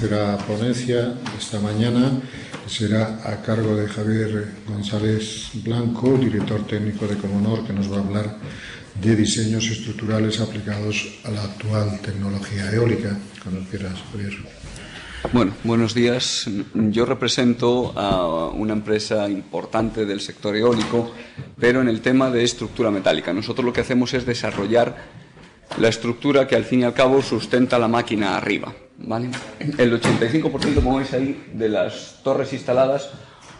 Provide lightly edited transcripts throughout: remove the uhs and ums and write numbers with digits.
tercera ponencia de esta mañana, que será a cargo de Javier González Blanco, director técnico de Comonor, que nos va a hablar de diseños estructurales aplicados a la actual tecnología eólica. Cuando quieras, Javier. Bueno, buenos días. Yo represento a una empresa importante del sector eólico, pero en el tema de estructura metálica. Nosotros lo que hacemos es desarrollar la estructura que al fin y al cabo sustenta la máquina arriba, ¿vale? El 85%, como veis ahí, de las torres instaladas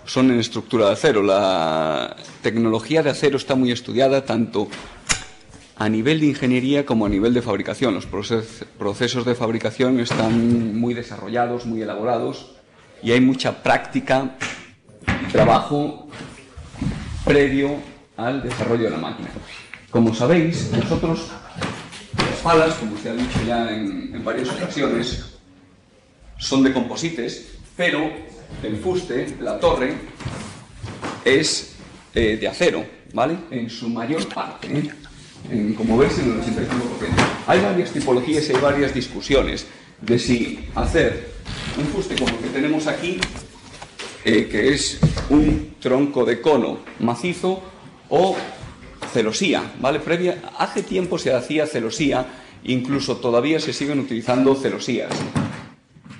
son en estructura de acero. La tecnología de acero está muy estudiada tanto a nivel de ingeniería como a nivel de fabricación. Los procesos de fabricación están muy desarrollados, muy elaborados, y hay mucha práctica y trabajo previo al desarrollo de la máquina. Como sabéis, nosotros, las palas, como se ha dicho ya en varias ocasiones, son de composites, pero el fuste, la torre, es de acero, ¿vale? En su mayor parte, como veis, en el 85%. Hay varias tipologías y hay varias discusiones de si hacer un fuste como el que tenemos aquí, que es un tronco de cono macizo, o celosía, ¿vale? Hace tiempo se hacía celosía, incluso todavía se siguen utilizando celosías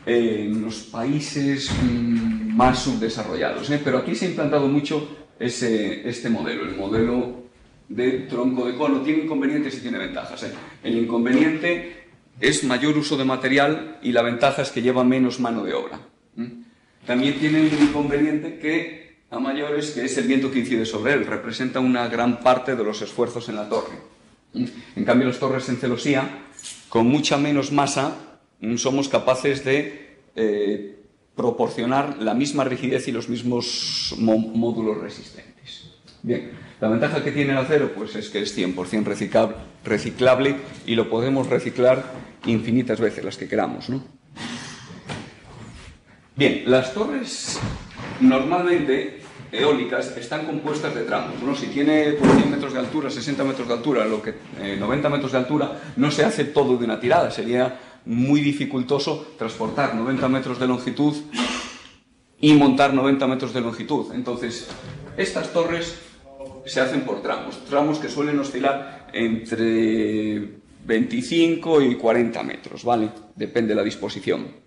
en los países más subdesarrollados, pero aquí se ha implantado mucho este modelo, el modelo de tronco de cono. Tiene inconvenientes y tiene ventajas. El inconveniente es mayor uso de material y la ventaja es que lleva menos mano de obra. También tiene un inconveniente que a mayores, que es el viento que incide sobre él. Representa una gran parte de los esfuerzos en la torre. En cambio, las torres en celosía, con mucha menos masa, somos capaces de proporcionar la misma rigidez y los mismos módulos resistentes. Bien, la ventaja que tiene el acero pues es que es 100% reciclable y lo podemos reciclar infinitas veces, las que queramos, ¿no? Bien, las torres normalmente eólicas están compuestas de tramos, ¿no? Si tiene por 100 metros de altura, 60 metros de altura, 90 metros de altura, no se hace todo de una tirada. Sería muy dificultoso transportar 90 metros de longitud y montar 90 metros de longitud. Entonces, estas torres se hacen por tramos que suelen oscilar entre 25 y 40 metros, ¿vale? Depende de la disposición.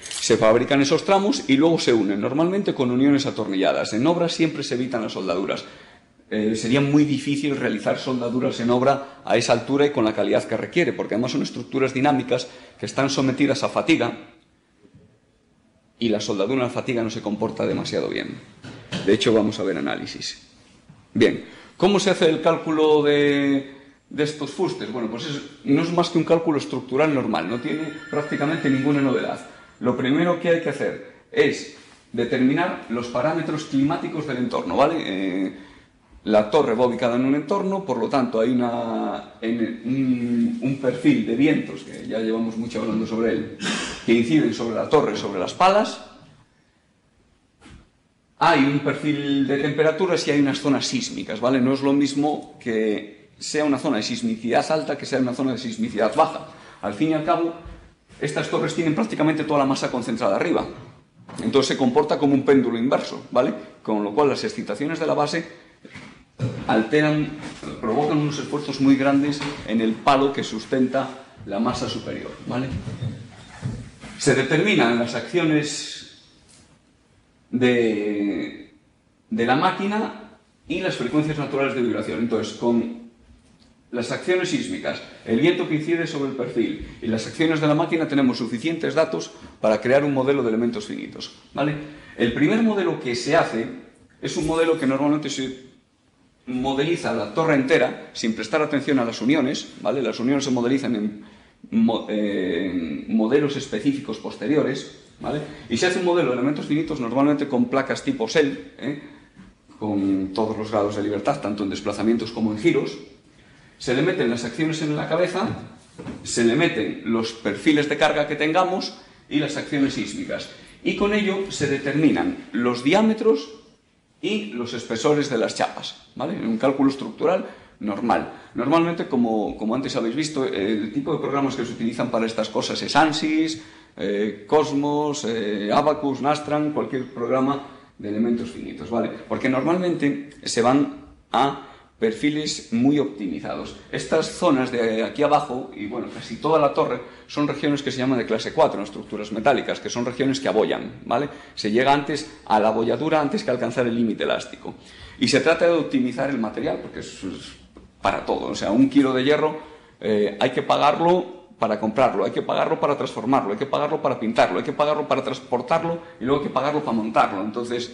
Se fabrican esos tramos y luego se unen, normalmente con uniones atornilladas. En obra siempre se evitan las soldaduras. Sería muy difícil realizar soldaduras en obra a esa altura y con la calidad que requiere, porque además son estructuras dinámicas que están sometidas a fatiga y la soldadura en la fatiga no se comporta demasiado bien. De hecho, vamos a ver análisis. Bien, ¿cómo se hace el cálculo de estos fustes? Bueno, pues no es más que un cálculo estructural normal, no tiene prácticamente ninguna novedad. Lo primero que hay que hacer es determinar los parámetros climáticos del entorno, ¿vale? La torre va ubicada en un entorno, por lo tanto hay un perfil de vientos, que ya llevamos mucho hablando sobre él, que inciden sobre la torre, sobre las palas. Hay un perfil de temperaturas y hay unas zonas sísmicas, ¿vale? No es lo mismo que sea una zona de sismicidad alta que sea una zona de sismicidad baja. Al fin y al cabo, estas torres tienen prácticamente toda la masa concentrada arriba. Entonces se comporta como un péndulo inverso, ¿vale? Con lo cual las excitaciones de la base provocan unos esfuerzos muy grandes en el palo que sustenta la masa superior, ¿vale? Se determinan las acciones de la máquina y las frecuencias naturales de vibración. Entonces, con las acciones sísmicas, el viento que incide sobre el perfil y las acciones de la máquina tenemos suficientes datos para crear un modelo de elementos finitos, ¿vale? El primer modelo que se hace es un modelo que normalmente se modeliza la torre entera sin prestar atención a las uniones, ¿vale? Las uniones se modelizan en modelos específicos posteriores, ¿vale? Y se hace un modelo de elementos finitos normalmente con placas tipo SEL, con todos los grados de libertad, tanto en desplazamientos como en giros. Se le meten las acciones en la cabeza, se le meten los perfiles de carga que tengamos y las acciones sísmicas. Y con ello se determinan los diámetros y los espesores de las chapas, ¿vale? Un cálculo estructural normal. Normalmente, como antes habéis visto, el tipo de programas que se utilizan para estas cosas es ANSYS, Cosmos, Abacus, Nastran, cualquier programa de elementos finitos, ¿vale? Porque normalmente se van a perfiles muy optimizados. Estas zonas de aquí abajo, y bueno, casi toda la torre, son regiones que se llaman de clase 4 en estructuras metálicas, que son regiones que abollan, ¿vale? Se llega antes a la abolladura antes que alcanzar el límite elástico. Y se trata de optimizar el material, porque es para todo. O sea, 1 kilo de hierro hay que pagarlo para comprarlo, hay que pagarlo para transformarlo, hay que pagarlo para pintarlo, hay que pagarlo para transportarlo y luego hay que pagarlo para montarlo. Entonces,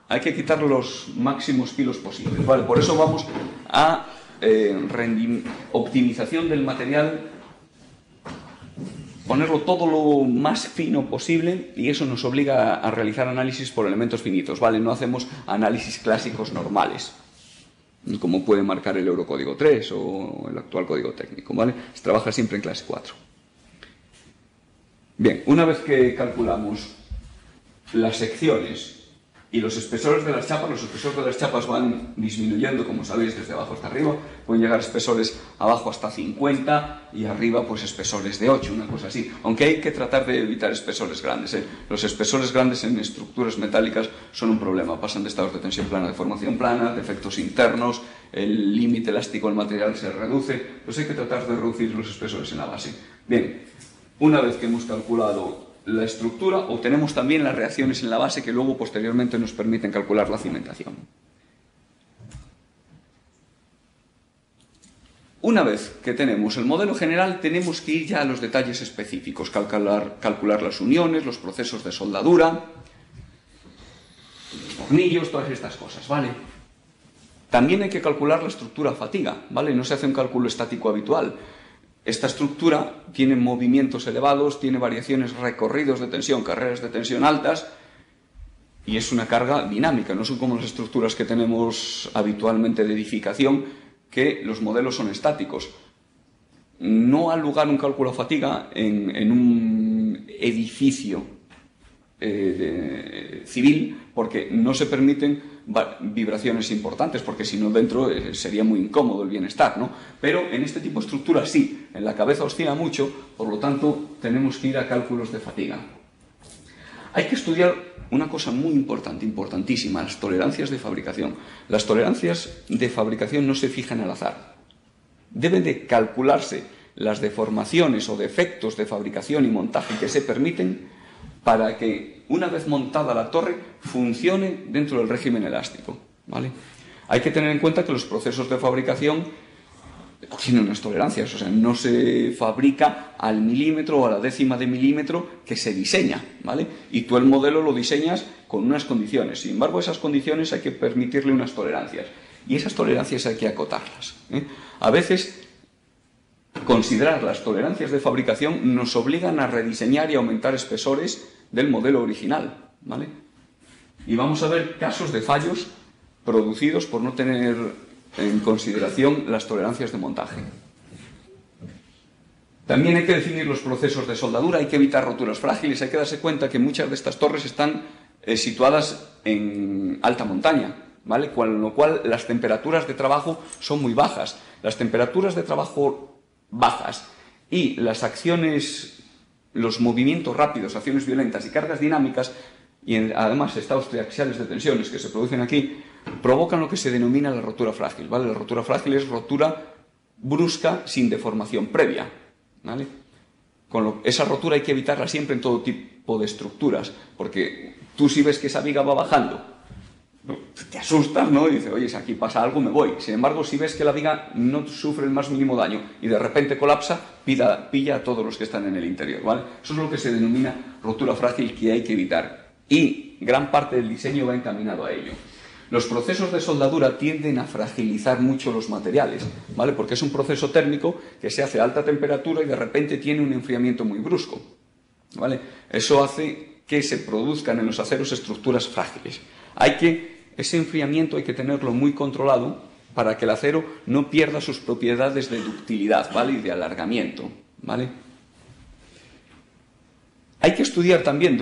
hay que quitar los máximos kilos posibles, ¿vale? Por eso vamos a optimización del material, ponerlo todo lo más fino posible, y eso nos obliga a realizar análisis por elementos finitos, ¿vale? No hacemos análisis clásicos normales, como puede marcar el Eurocódigo 3 o el actual código técnico, ¿vale? Se trabaja siempre en clase 4. Bien, una vez que calculamos las secciones y los espesores de las chapas van disminuyendo, como sabéis, desde abajo hasta arriba. Pueden llegar espesores abajo hasta 50 y arriba pues espesores de 8, una cosa así. Aunque hay que tratar de evitar espesores grandes, ¿eh? Los espesores grandes en estructuras metálicas son un problema. Pasan de estados de tensión plana a deformación plana, defectos internos, el límite elástico del material se reduce. Pues hay que tratar de reducir los espesores en la base. Bien, una vez que hemos calculado la estructura, obtenemos también las reacciones en la base que luego posteriormente nos permiten calcular la cimentación. Una vez que tenemos el modelo general, tenemos que ir ya a los detalles específicos, calcular las uniones, los procesos de soldadura, tornillos, todas estas cosas, ¿vale? También hay que calcular la estructura fatiga, ¿vale? No se hace un cálculo estático habitual. Esta estructura tiene movimientos elevados, tiene variaciones, recorridos de tensión, carreras de tensión altas, y es una carga dinámica. No son como las estructuras que tenemos habitualmente de edificación, que los modelos son estáticos. No ha lugar un cálculo de fatiga en un edificio civil, porque no se permiten vibraciones importantes, porque si no dentro sería muy incómodo el bienestar, ¿no? Pero en este tipo de estructuras sí, en la cabeza oscila mucho, por lo tanto tenemos que ir a cálculos de fatiga. Hay que estudiar una cosa muy importante, importantísima, las tolerancias de fabricación. Las tolerancias de fabricación no se fijan al azar. Deben de calcularse las deformaciones o defectos de fabricación y montaje que se permiten para que, una vez montada la torre, funcione dentro del régimen elástico, ¿vale? Hay que tener en cuenta que los procesos de fabricación tienen unas tolerancias, o sea, no se fabrica al milímetro o a la décima de milímetro que se diseña, ¿vale? Y tú el modelo lo diseñas con unas condiciones. Sin embargo, esas condiciones hay que permitirle unas tolerancias, y esas tolerancias hay que acotarlas, ¿eh? A veces considerar las tolerancias de fabricación nos obligan a rediseñar y aumentar espesores del modelo original, ¿vale? Y vamos a ver casos de fallos producidos por no tener en consideración las tolerancias de montaje. También hay que definir los procesos de soldadura, hay que evitar roturas frágiles, hay que darse cuenta que muchas de estas torres están situadas en alta montaña, ¿vale? Con lo cual las temperaturas de trabajo son muy bajas. Las temperaturas de trabajo bajas y las acciones, los movimientos rápidos, acciones violentas y cargas dinámicas, y además estados triaxiales de tensiones que se producen aquí, provocan lo que se denomina la rotura frágil, ¿vale? La rotura frágil es rotura brusca sin deformación previa, ¿vale? Esa rotura hay que evitarla siempre en todo tipo de estructuras, porque tú, si ves que esa viga va bajando, te asustas, ¿no? Y dices, oye, si aquí pasa algo, me voy. Sin embargo, si ves que la viga no sufre el más mínimo daño y de repente colapsa, pilla a todos los que están en el interior, ¿vale? Eso es lo que se denomina rotura frágil, que hay que evitar. Y gran parte del diseño va encaminado a ello. Los procesos de soldadura tienden a fragilizar mucho los materiales, ¿vale? Porque es un proceso térmico que se hace a alta temperatura y de repente tiene un enfriamiento muy brusco, ¿vale? Eso hace que se produzcan en los aceros estructuras frágiles. Ese enfriamiento hay que tenerlo muy controlado para que el acero no pierda sus propiedades de ductilidad, ¿vale? Y de alargamiento, ¿vale? Hay que estudiar también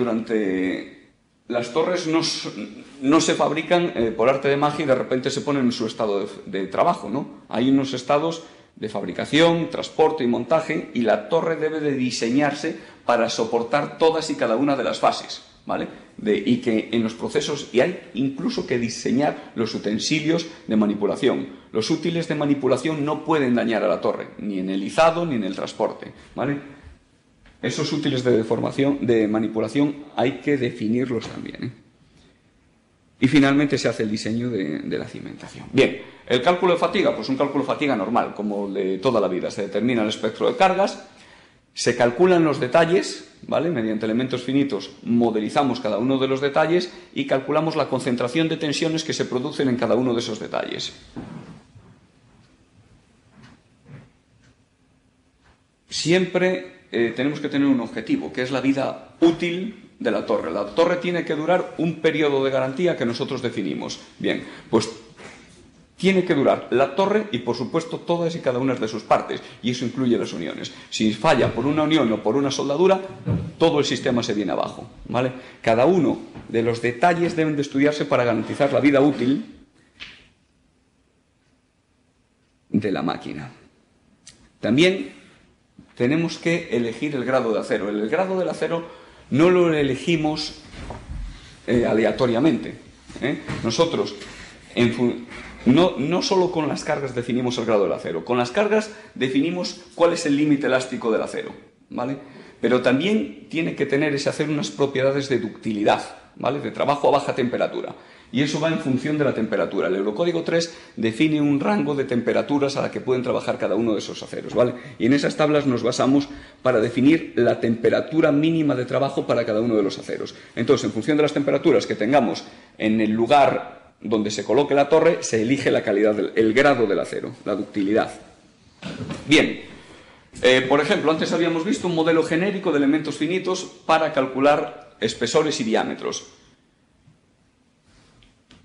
las torres no se fabrican por arte de magia y de repente se ponen en su estado de trabajo, ¿no? Hay unos estados de fabricación, transporte y montaje, y la torre debe de diseñarse para soportar todas y cada una de las fases, ¿vale? Y que en los procesos, y hay incluso que diseñar los utensilios de manipulación. Los útiles de manipulación no pueden dañar a la torre, ni en el izado ni en el transporte, ¿vale? Esos útiles de manipulación hay que definirlos también, ¿eh? Y finalmente se hace el diseño de la cimentación. Bien, el cálculo de fatiga, pues un cálculo de fatiga normal, como el de toda la vida. Se determina el espectro de cargas, se calculan los detalles, ¿vale? Mediante elementos finitos modelizamos cada uno de los detalles y calculamos la concentración de tensiones que se producen en cada uno de esos detalles. Siempre tenemos que tener un objetivo, que es la vida útil de la torre. La torre tiene que durar un periodo de garantía que nosotros definimos. Bien, pues tiene que durar la torre y, por supuesto, todas y cada una de sus partes, y eso incluye las uniones. Si falla por una unión o por una soldadura, todo el sistema se viene abajo, ¿vale? Cada uno de los detalles deben de estudiarse para garantizar la vida útil de la máquina. También tenemos que elegir el grado de acero. El grado del acero no lo elegimos aleatoriamente, ¿eh? Nosotros, no solo con las cargas definimos el grado del acero, con las cargas definimos cuál es el límite elástico del acero, ¿vale? Pero también tiene que tener ese acero unas propiedades de ductilidad, ¿vale? De trabajo a baja temperatura. Y eso va en función de la temperatura. El Eurocódigo 3 define un rango de temperaturas a la que pueden trabajar cada uno de esos aceros, ¿vale? Y en esas tablas nos basamos para definir la temperatura mínima de trabajo para cada uno de los aceros. Entonces, en función de las temperaturas que tengamos en el lugar donde se coloque la torre, se elige la calidad, el grado del acero, la ductilidad. Bien, por ejemplo, antes habíamos visto un modelo genérico de elementos finitos para calcular espesores y diámetros.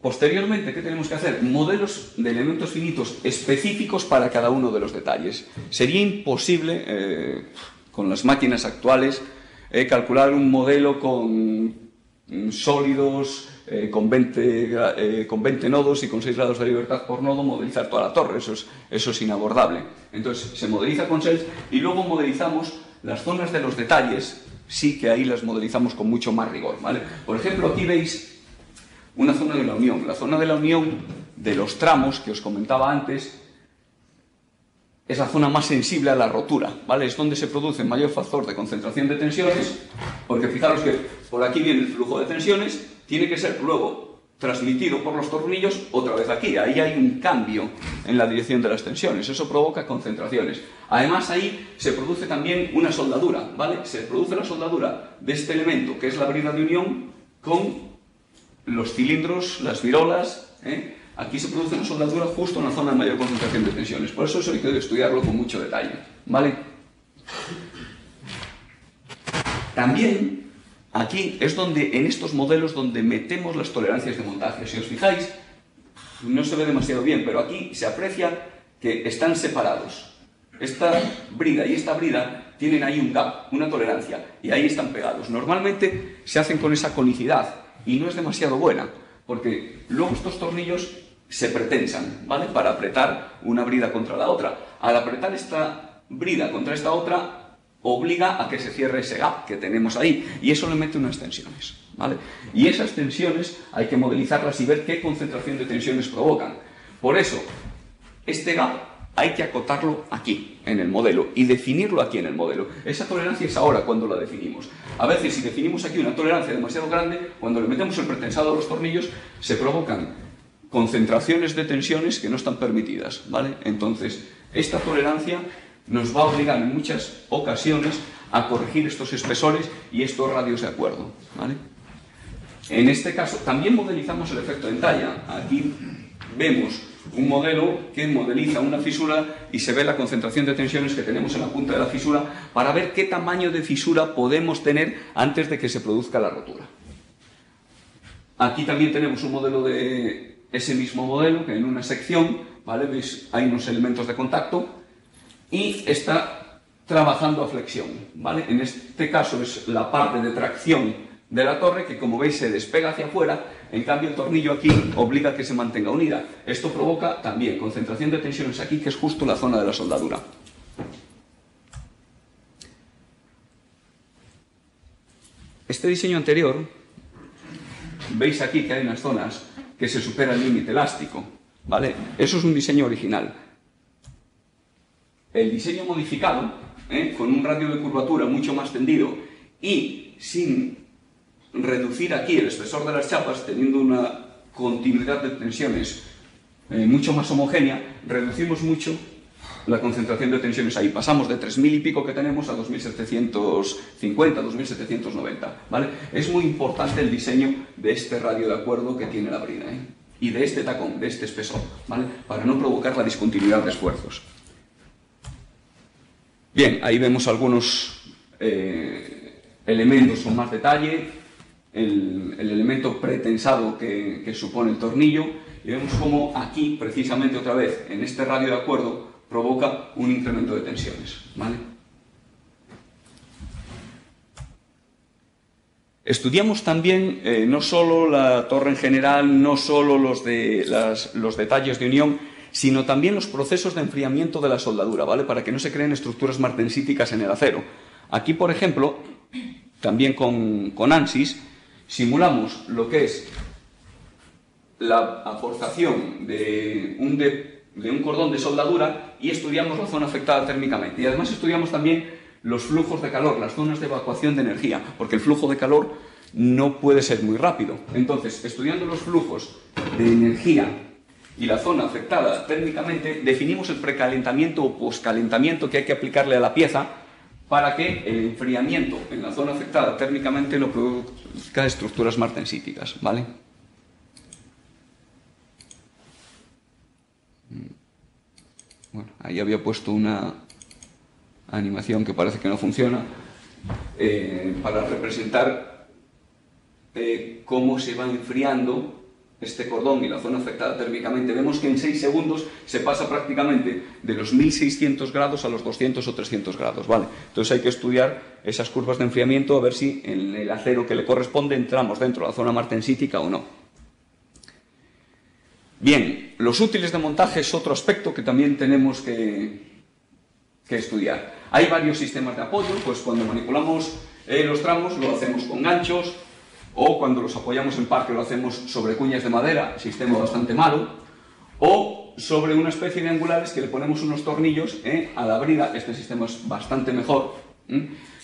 Posteriormente, ¿qué tenemos que hacer? Modelos de elementos finitos específicos para cada uno de los detalles. Sería imposible, con las máquinas actuales, calcular un modelo con sólidos, con 20 nodos y con 6 grados de libertad por nodo, modelizar toda la torre. Eso es inabordable. Entonces, se modeliza con cells y luego modelizamos las zonas de los detalles. Sí que ahí las modelizamos con mucho más rigor, ¿vale? Por ejemplo, aquí veis una zona de la unión. La zona de la unión de los tramos que os comentaba antes es la zona más sensible a la rotura, ¿vale? Es donde se produce mayor factor de concentración de tensiones, porque fijaros que por aquí viene el flujo de tensiones, tiene que ser luego transmitido por los tornillos otra vez aquí. Ahí hay un cambio en la dirección de las tensiones, eso provoca concentraciones. Además, ahí se produce también una soldadura, ¿vale? Se produce la soldadura de este elemento, que es la brida de unión, con los cilindros, las virolas, ¿eh? Aquí se produce una soldadura justo en la zona de mayor concentración de tensiones. Por eso hay que estudiarlo con mucho detalle, ¿vale? También aquí es donde, en estos modelos, donde metemos las tolerancias de montaje. Si os fijáis, no se ve demasiado bien, pero aquí se aprecia que están separados. Esta brida y esta brida tienen ahí un gap, una tolerancia, y ahí están pegados. Normalmente se hacen con esa conicidad y no es demasiado buena, porque luego estos tornillos se pretensan, ¿vale? Para apretar una brida contra la otra. Al apretar esta brida contra esta otra, obliga a que se cierre ese gap que tenemos ahí, y eso le mete unas tensiones, ¿vale? Y esas tensiones hay que modelizarlas y ver qué concentración de tensiones provocan. Por eso, este gap hay que acotarlo aquí, en el modelo, y definirlo aquí en el modelo. Esa tolerancia es ahora cuando la definimos. A veces, si definimos aquí una tolerancia demasiado grande, cuando le metemos el pretensado a los tornillos, se provocan concentraciones de tensiones que no están permitidas, ¿vale? Entonces, esta tolerancia nos va a obligar en muchas ocasiones a corregir estos espesores y estos radios de acuerdo, ¿vale? En este caso, también modelizamos el efecto de talla. Aquí vemos un modelo que modeliza una fisura y se ve la concentración de tensiones que tenemos en la punta de la fisura para ver qué tamaño de fisura podemos tener antes de que se produzca la rotura. Aquí también tenemos un modelo de ese mismo modelo, que en una sección, ¿vale? ¿Veis? Hay unos elementos de contacto y está trabajando a flexión, ¿vale? En este caso es la parte de tracción de la torre, que como veis se despega hacia afuera. En cambio el tornillo aquí obliga a que se mantenga unida. Esto provoca también concentración de tensiones aquí, que es justo la zona de la soldadura. Este diseño anterior, veis aquí que hay unas zonas que se supera el límite elástico, ¿vale? Eso es un diseño original. El diseño modificado, con un radio de curvatura mucho más tendido y sin reducir aquí el espesor de las chapas, teniendo una continuidad de tensiones mucho más homogénea, reducimos mucho la concentración de tensiones ahí. Pasamos de 3.000 y pico que tenemos a 2.750, 2.790, ¿vale? Es muy importante el diseño de este radio de acuerdo que tiene la brida, y de este tacón, de este espesor, ¿vale? Para no provocar la discontinuidad de esfuerzos. Bien, ahí vemos algunos elementos con más detalle, el elemento pretensado que supone el tornillo, y vemos cómo aquí, precisamente otra vez, en este radio de acuerdo, provoca un incremento de tensiones, ¿vale? Estudiamos también no solo la torre en general, no solo los detalles de unión, sino también los procesos de enfriamiento de la soldadura, ¿vale? Para que no se creen estructuras martensíticas en el acero. Aquí, por ejemplo, también con ANSYS, simulamos lo que es la aportación de un cordón de soldadura y estudiamos la zona afectada térmicamente. Y además estudiamos también los flujos de calor, las zonas de evacuación de energía, porque el flujo de calor no puede ser muy rápido. Entonces, estudiando los flujos de energía y la zona afectada térmicamente, definimos el precalentamiento o poscalentamiento que hay que aplicarle a la pieza para que el enfriamiento en la zona afectada térmicamente no produzca estructuras martensíticas, ¿vale? Bueno, ahí había puesto una animación que parece que no funciona, para representar cómo se va enfriando este cordón y la zona afectada térmicamente. Vemos que en 6 segundos se pasa prácticamente de los 1600 grados a los 200 o 300 grados, ¿vale? Entonces hay que estudiar esas curvas de enfriamiento a ver si en el acero que le corresponde entramos dentro de la zona martensítica o no. Bien, los útiles de montaje es otro aspecto que también tenemos que estudiar. Hay varios sistemas de apoyo, pues cuando manipulamos los tramos lo hacemos con ganchos, o cuando los apoyamos en parque lo hacemos sobre cuñas de madera, sistema bastante malo, o sobre una especie de angulares que le ponemos unos tornillos a la brida. Este sistema es bastante mejor.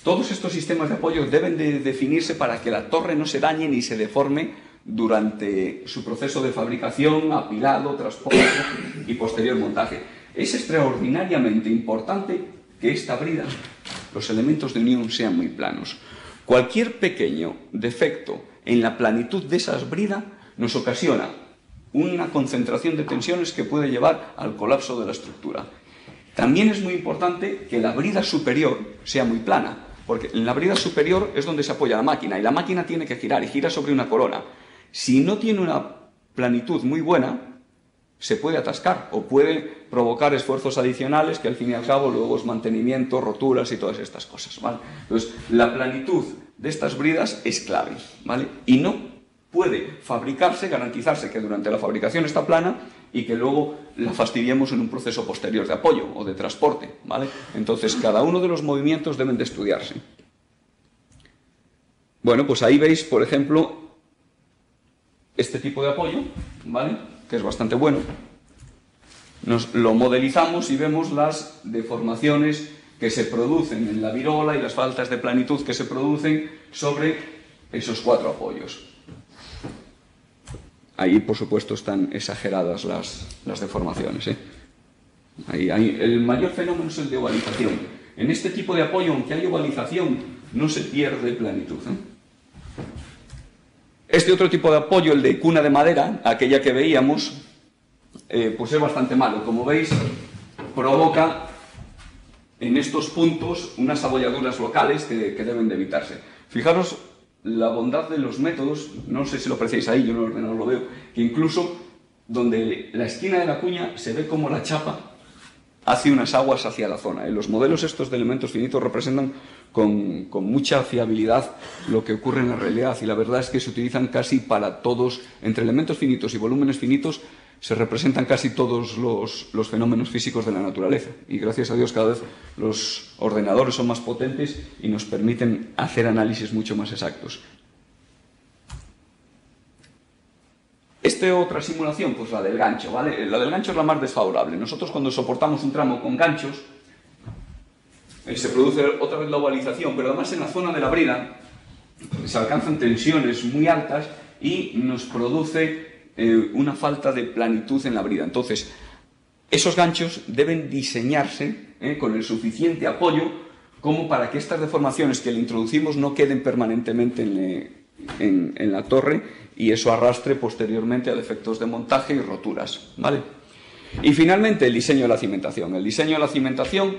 Todos estos sistemas de apoyo deben de definirse para que la torre no se dañe ni se deforme durante su proceso de fabricación, apilado, transporte y posterior montaje. Es extraordinariamente importante que esta brida, los elementos de unión sean muy planos. Cualquier pequeño defecto en la planitud de esas bridas nos ocasiona una concentración de tensiones que puede llevar al colapso de la estructura. También es muy importante que la brida superior sea muy plana, porque en la brida superior es donde se apoya la máquina, y la máquina tiene que girar, y gira sobre una corona. Si no tiene una planitud muy buena, se puede atascar o puede provocar esfuerzos adicionales que al fin y al cabo luego es mantenimiento, roturas y todas estas cosas, ¿vale? Entonces, la planitud de estas bridas es clave, ¿vale? Y no puede fabricarse, garantizarse que durante la fabricación está plana y que luego la fastidiemos en un proceso posterior de apoyo o de transporte, ¿vale? Entonces, cada uno de los movimientos deben de estudiarse. Bueno, pues ahí veis, por ejemplo, este tipo de apoyo, ¿vale? Que es bastante bueno. Nos lo modelizamos y vemos las deformaciones que se producen en la virola y las faltas de planitud que se producen sobre esos 4 apoyos. Ahí, por supuesto, están exageradas las deformaciones, Ahí, el mayor fenómeno es el de ovalización. En este tipo de apoyo, aunque hay ovalización, no se pierde planitud, Este otro tipo de apoyo, el de cuna de madera, aquella que veíamos, pues es bastante malo. Como veis, provoca en estos puntos unas abolladuras locales que deben de evitarse. Fijaros la bondad de los métodos, no sé si lo apreciáis ahí, yo en el ordenador lo veo, que incluso donde la esquina de la cuña se ve como la chapa hace unas aguas hacia la zona. Los modelos estos de elementos finitos representan con mucha fiabilidad lo que ocurre en la realidad, y la verdad es que se utilizan casi para todos, entre elementos finitos y volúmenes finitos, se representan casi todos los fenómenos físicos de la naturaleza. Y gracias a Dios cada vez los ordenadores son más potentes y nos permiten hacer análisis mucho más exactos. Otra simulación, pues la del gancho, ¿vale? La del gancho es la más desfavorable. Nosotros cuando soportamos un tramo con ganchos, se produce otra vez la ovalización, pero además en la zona de la brida se alcanzan tensiones muy altas y nos produce una falta de planitud en la brida. Entonces, esos ganchos deben diseñarse con el suficiente apoyo como para que estas deformaciones que le introducimos no queden permanentemente en la torre y eso arrastre posteriormente a defectos de montaje y roturas, ¿vale? Y finalmente el diseño de la cimentación. El diseño de la cimentación,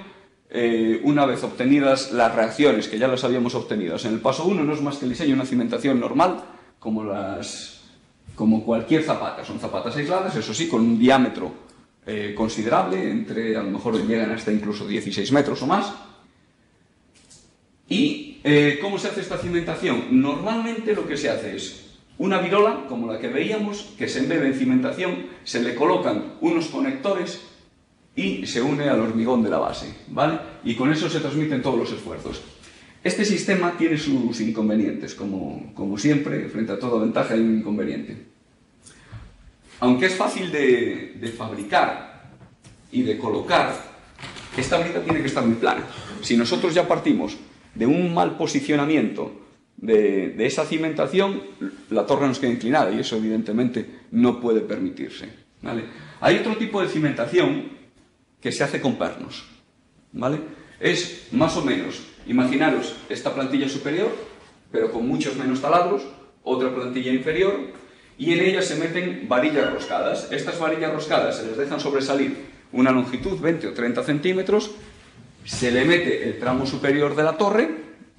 una vez obtenidas las reacciones que ya las habíamos obtenido en el paso 1, no es más que el diseño de una cimentación normal, como cualquier zapata. Son zapatas aisladas, eso sí, con un diámetro considerable, a lo mejor llegan hasta incluso 16 metros o más. ¿Y cómo se hace esta cimentación? Normalmente lo que se hace es una virola, como la que veíamos, que se embebe en cimentación, se le colocan unos conectores y se une al hormigón de la base, ¿vale? Y con eso se transmiten todos los esfuerzos. Este sistema tiene sus inconvenientes, como siempre, frente a toda ventaja hay un inconveniente. Aunque es fácil de fabricar y de colocar, esta brida tiene que estar muy plana. Si nosotros ya partimos de un mal posicionamiento de esa cimentación, la torre nos queda inclinada y eso evidentemente no puede permitirse, ¿vale? Hay otro tipo de cimentación que se hace con pernos, ¿vale? Es más o menos, imaginaros esta plantilla superior, pero con muchos menos taladros, otra plantilla inferior, y en ella se meten varillas roscadas. Estas varillas roscadas se les dejan sobresalir una longitud 20 o 30 centímetros, se le mete el tramo superior de la torre,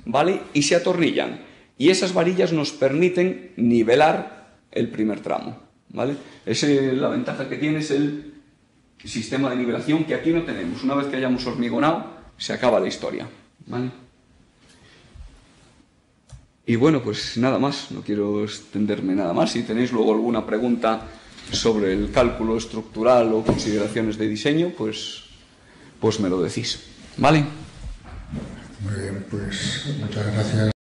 ¿vale? Y se atornillan. Y esas varillas nos permiten nivelar el primer tramo, ¿vale? La ventaja que tiene es el sistema de nivelación que aquí no tenemos. Una vez que hayamos hormigonado, se acaba la historia, ¿vale? Y bueno, pues nada más, no quiero extenderme nada más. Si tenéis luego alguna pregunta sobre el cálculo estructural o consideraciones de diseño, pues me lo decís, ¿vale? Muy bien, pues muchas gracias.